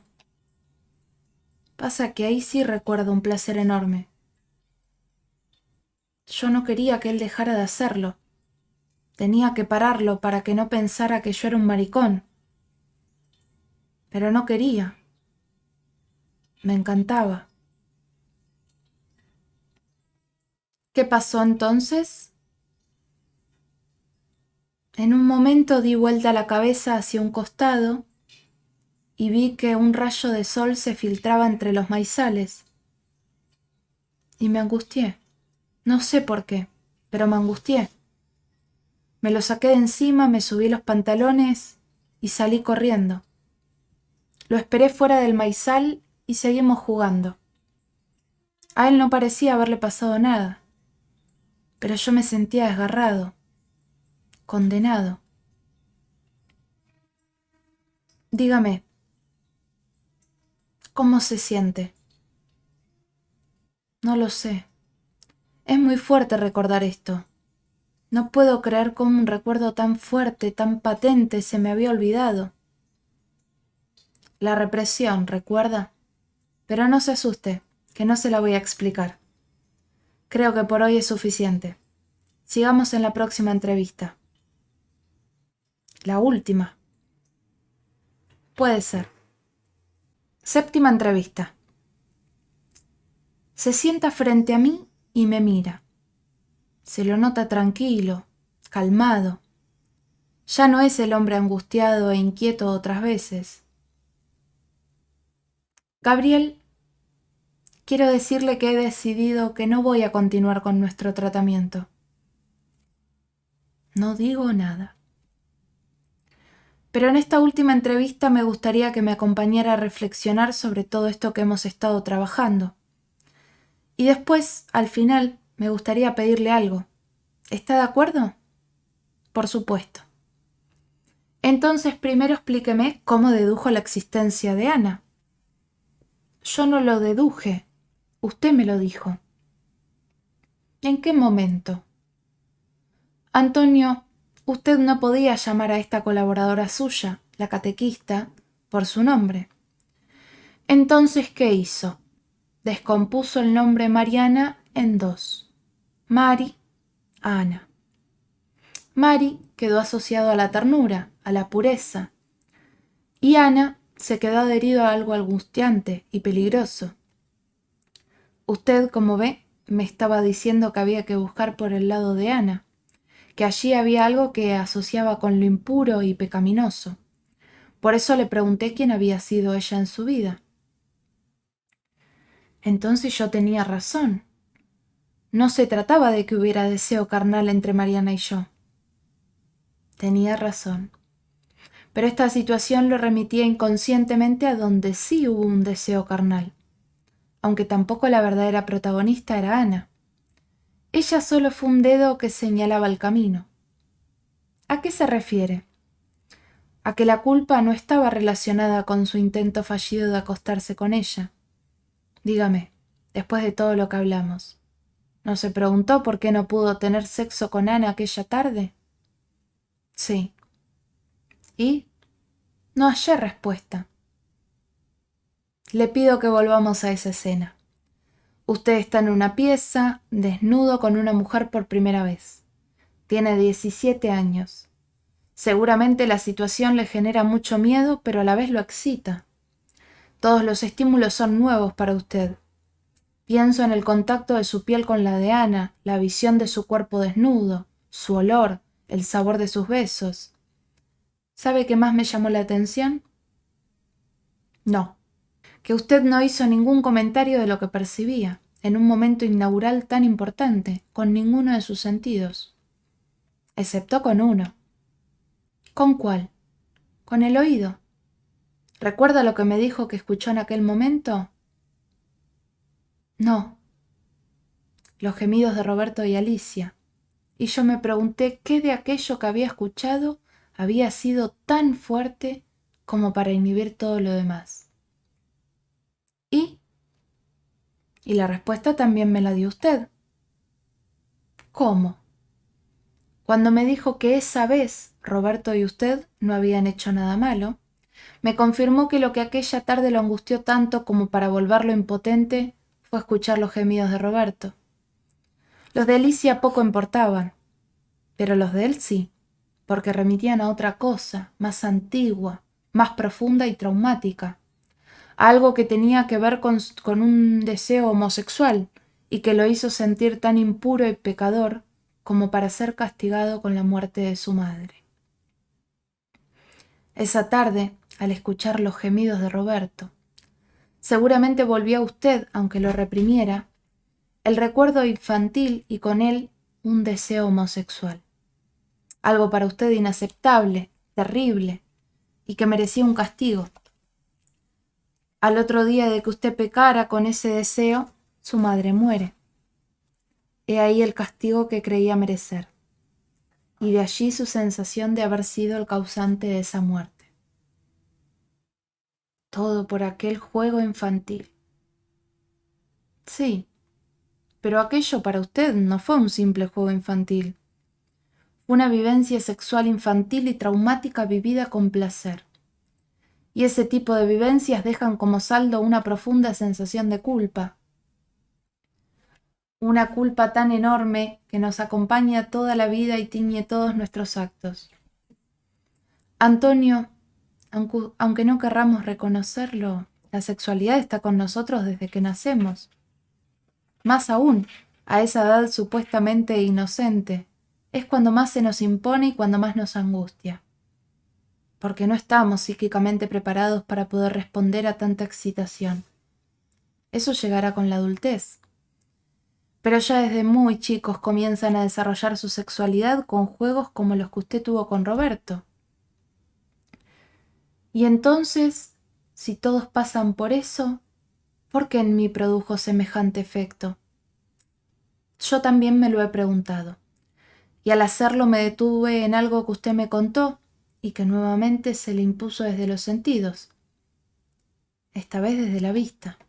Pasa que ahí sí recuerdo un placer enorme. Yo no quería que él dejara de hacerlo. Tenía que pararlo para que no pensara que yo era un maricón. Pero no quería. Me encantaba. ¿Qué pasó entonces? En un momento di vuelta la cabeza hacia un costado y vi que un rayo de sol se filtraba entre los maizales. Y me angustié. No sé por qué, pero me angustié. Me lo saqué de encima, me subí los pantalones y salí corriendo. Lo esperé fuera del maizal y seguimos jugando. A él no parecía haberle pasado nada, pero yo me sentía desgarrado, condenado. Dígame, ¿cómo se siente? No lo sé. Es muy fuerte recordar esto. No puedo creer cómo un recuerdo tan fuerte, tan patente, se me había olvidado. La represión, ¿recuerda? Pero no se asuste, que no se la voy a explicar. Creo que por hoy es suficiente. Sigamos en la próxima entrevista. La última. Puede ser. Séptima entrevista. Se sienta frente a mí y me mira. Se lo nota tranquilo, calmado. Ya no es el hombre angustiado e inquieto otras veces. Gabriel, quiero decirle que he decidido que no voy a continuar con nuestro tratamiento. No digo nada. Pero en esta última entrevista me gustaría que me acompañara a reflexionar sobre todo esto que hemos estado trabajando. Y después, al final, me gustaría pedirle algo. ¿Está de acuerdo? Por supuesto. Entonces, primero explíqueme cómo dedujo la existencia de Ana. Yo no lo deduje. Usted me lo dijo. ¿En qué momento? Antonio, usted no podía llamar a esta colaboradora suya, la catequista, por su nombre. Entonces, ¿qué hizo? Descompuso el nombre Mariana en dos. Mari, Ana. Mari quedó asociado a la ternura, a la pureza, y Ana se quedó adherido a algo angustiante y peligroso. Usted, como ve, me estaba diciendo que había que buscar por el lado de Ana, que allí había algo que asociaba con lo impuro y pecaminoso. Por eso le pregunté quién había sido ella en su vida. Entonces yo tenía razón. No se trataba de que hubiera deseo carnal entre Mariana y yo. Tenía razón. Pero esta situación lo remitía inconscientemente a donde sí hubo un deseo carnal, aunque tampoco la verdadera protagonista era Ana. Ella solo fue un dedo que señalaba el camino. ¿A qué se refiere? A que la culpa no estaba relacionada con su intento fallido de acostarse con ella. Dígame, después de todo lo que hablamos, ¿no se preguntó por qué no pudo tener sexo con Ana aquella tarde? Sí. ¿Y? No hallé respuesta. Le pido que volvamos a esa escena. Usted está en una pieza, desnudo con una mujer por primera vez. Tiene 17 años. Seguramente la situación le genera mucho miedo, pero a la vez lo excita. Todos los estímulos son nuevos para usted. Pienso en el contacto de su piel con la de Ana, la visión de su cuerpo desnudo, su olor, el sabor de sus besos. ¿Sabe qué más me llamó la atención? No, que usted no hizo ningún comentario de lo que percibía, en un momento inaugural tan importante, con ninguno de sus sentidos. Excepto con uno. ¿Con cuál? Con el oído. ¿Recuerda lo que me dijo que escuchó en aquel momento? No. Los gemidos de Roberto y Alicia. Y yo me pregunté qué de aquello que había escuchado había sido tan fuerte como para inhibir todo lo demás. ¿Y? Y la respuesta también me la dio usted. ¿Cómo? Cuando me dijo que esa vez Roberto y usted no habían hecho nada malo, me confirmó que lo que aquella tarde lo angustió tanto como para volverlo impotente fue escuchar los gemidos de Roberto. Los de Alicia poco importaban, pero los de él sí, porque remitían a otra cosa, más antigua, más profunda y traumática, algo que tenía que ver con un deseo homosexual y que lo hizo sentir tan impuro y pecador como para ser castigado con la muerte de su madre. Esa tarde, al escuchar los gemidos de Roberto, seguramente volvió a usted, aunque lo reprimiera, el recuerdo infantil y con él un deseo homosexual. Algo para usted inaceptable, terrible, y que merecía un castigo. Al otro día de que usted pecara con ese deseo, su madre muere. He ahí el castigo que creía merecer, y de allí su sensación de haber sido el causante de esa muerte. Todo por aquel juego infantil. Sí, pero aquello para usted no fue un simple juego infantil. Fue una vivencia sexual infantil y traumática vivida con placer. Y ese tipo de vivencias dejan como saldo una profunda sensación de culpa. Una culpa tan enorme que nos acompaña toda la vida y tiñe todos nuestros actos. Antonio, aunque no querramos reconocerlo, la sexualidad está con nosotros desde que nacemos. Más aún, a esa edad supuestamente inocente, es cuando más se nos impone y cuando más nos angustia. Porque no estamos psíquicamente preparados para poder responder a tanta excitación. Eso llegará con la adultez. Pero ya desde muy chicos comienzan a desarrollar su sexualidad con juegos como los que usted tuvo con Roberto. Y entonces, si todos pasan por eso, ¿por qué en mí produjo semejante efecto? Yo también me lo he preguntado, y al hacerlo me detuve en algo que usted me contó y que nuevamente se le impuso desde los sentidos, esta vez desde la vista.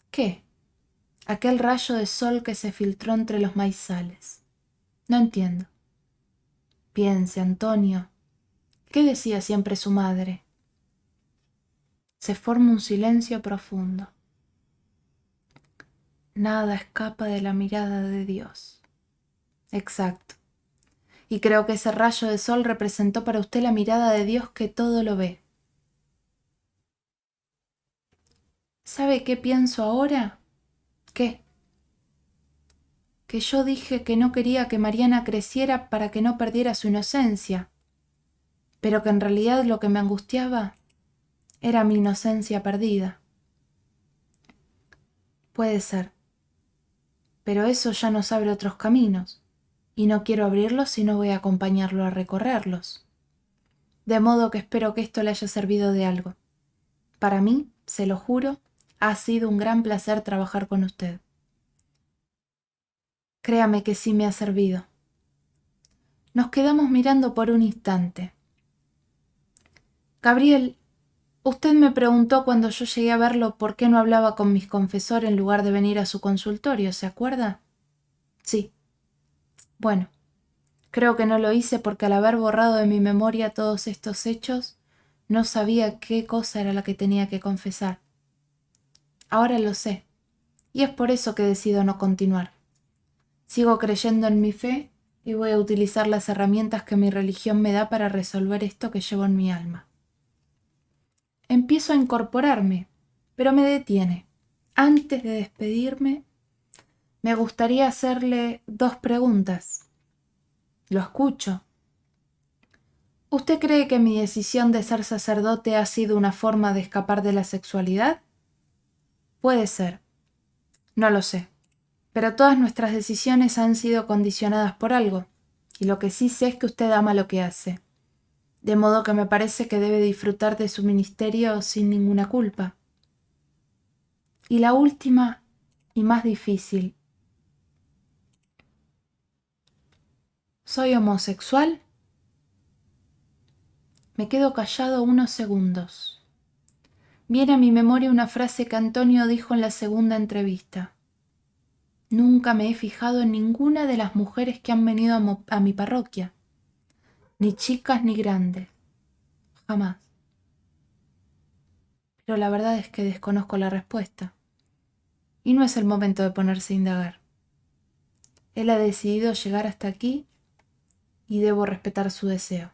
¿Qué? Aquel rayo de sol que se filtró entre los maizales. No entiendo. Piense, Antonio, ¿qué decía siempre su madre? Se forma un silencio profundo. Nada escapa de la mirada de Dios. Exacto. Y creo que ese rayo de sol representó para usted la mirada de Dios que todo lo ve. ¿Sabe qué pienso ahora? ¿Qué? Que yo dije que no quería que Mariana creciera para que no perdiera su inocencia, pero que en realidad lo que me angustiaba era mi inocencia perdida. Puede ser, pero eso ya nos abre otros caminos, y no quiero abrirlos si no voy a acompañarlo a recorrerlos. De modo que espero que esto le haya servido de algo. Para mí, se lo juro, ha sido un gran placer trabajar con usted. Créame que sí me ha servido. Nos quedamos mirando por un instante. Gabriel, usted me preguntó cuando yo llegué a verlo por qué no hablaba con mis confesores en lugar de venir a su consultorio, ¿se acuerda? Sí. Bueno, creo que no lo hice porque al haber borrado de mi memoria todos estos hechos, no sabía qué cosa era la que tenía que confesar. Ahora lo sé, y es por eso que decido no continuar. Sigo creyendo en mi fe y voy a utilizar las herramientas que mi religión me da para resolver esto que llevo en mi alma. Empiezo a incorporarme, pero me detiene. Antes de despedirme, me gustaría hacerle 2 preguntas. Lo escucho. ¿Usted cree que mi decisión de ser sacerdote ha sido una forma de escapar de la sexualidad? Puede ser. No lo sé. Pero todas nuestras decisiones han sido condicionadas por algo, y lo que sí sé es que usted ama lo que hace. De modo que me parece que debe disfrutar de su ministerio sin ninguna culpa. Y la última y más difícil. ¿Soy homosexual? Me quedo callado unos segundos. Viene a mi memoria una frase que Antonio dijo en la segunda entrevista. Nunca me he fijado en ninguna de las mujeres que han venido a mi parroquia, ni chicas ni grandes, jamás. Pero la verdad es que desconozco la respuesta, y no es el momento de ponerse a indagar. Él ha decidido llegar hasta aquí y debo respetar su deseo.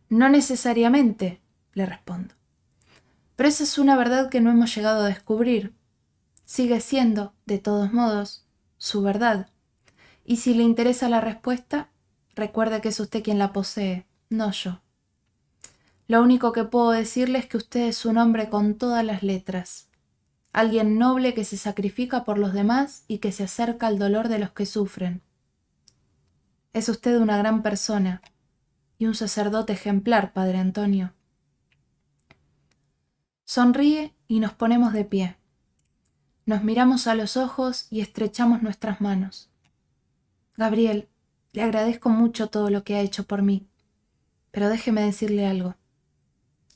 No necesariamente, le respondo. Pero esa es una verdad que no hemos llegado a descubrir. Sigue siendo, de todos modos, su verdad. Y si le interesa la respuesta, recuerde que es usted quien la posee, no yo. Lo único que puedo decirle es que usted es un hombre con todas las letras. Alguien noble que se sacrifica por los demás y que se acerca al dolor de los que sufren. Es usted una gran persona y un sacerdote ejemplar, Padre Antonio. Sonríe y nos ponemos de pie. Nos miramos a los ojos y estrechamos nuestras manos. Gabriel, le agradezco mucho todo lo que ha hecho por mí, pero déjeme decirle algo.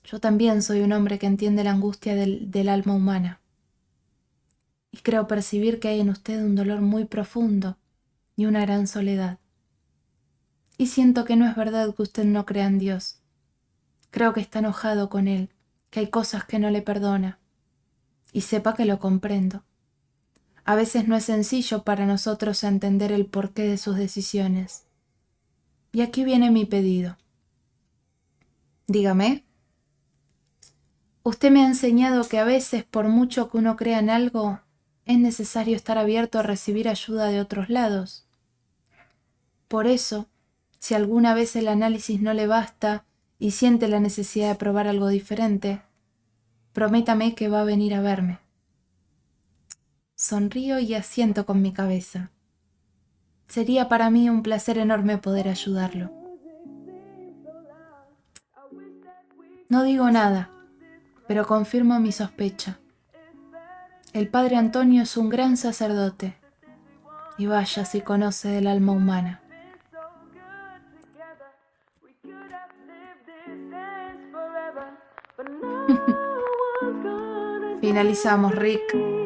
Yo también soy un hombre que entiende la angustia del alma humana. Y creo percibir que hay en usted un dolor muy profundo y una gran soledad. Y siento que no es verdad que usted no crea en Dios. Creo que está enojado con él, que hay cosas que no le perdona. Y sepa que lo comprendo. A veces no es sencillo para nosotros entender el porqué de sus decisiones. Y aquí viene mi pedido. Dígame. Usted me ha enseñado que a veces, por mucho que uno crea en algo, es necesario estar abierto a recibir ayuda de otros lados. Por eso, si alguna vez el análisis no le basta y siente la necesidad de probar algo diferente, prométame que va a venir a verme. Sonrío y asiento con mi cabeza. Sería para mí un placer enorme poder ayudarlo. No digo nada, pero confirmo mi sospecha. El padre Antonio es un gran sacerdote, y vaya si conoce del alma humana. Finalizamos, Rick.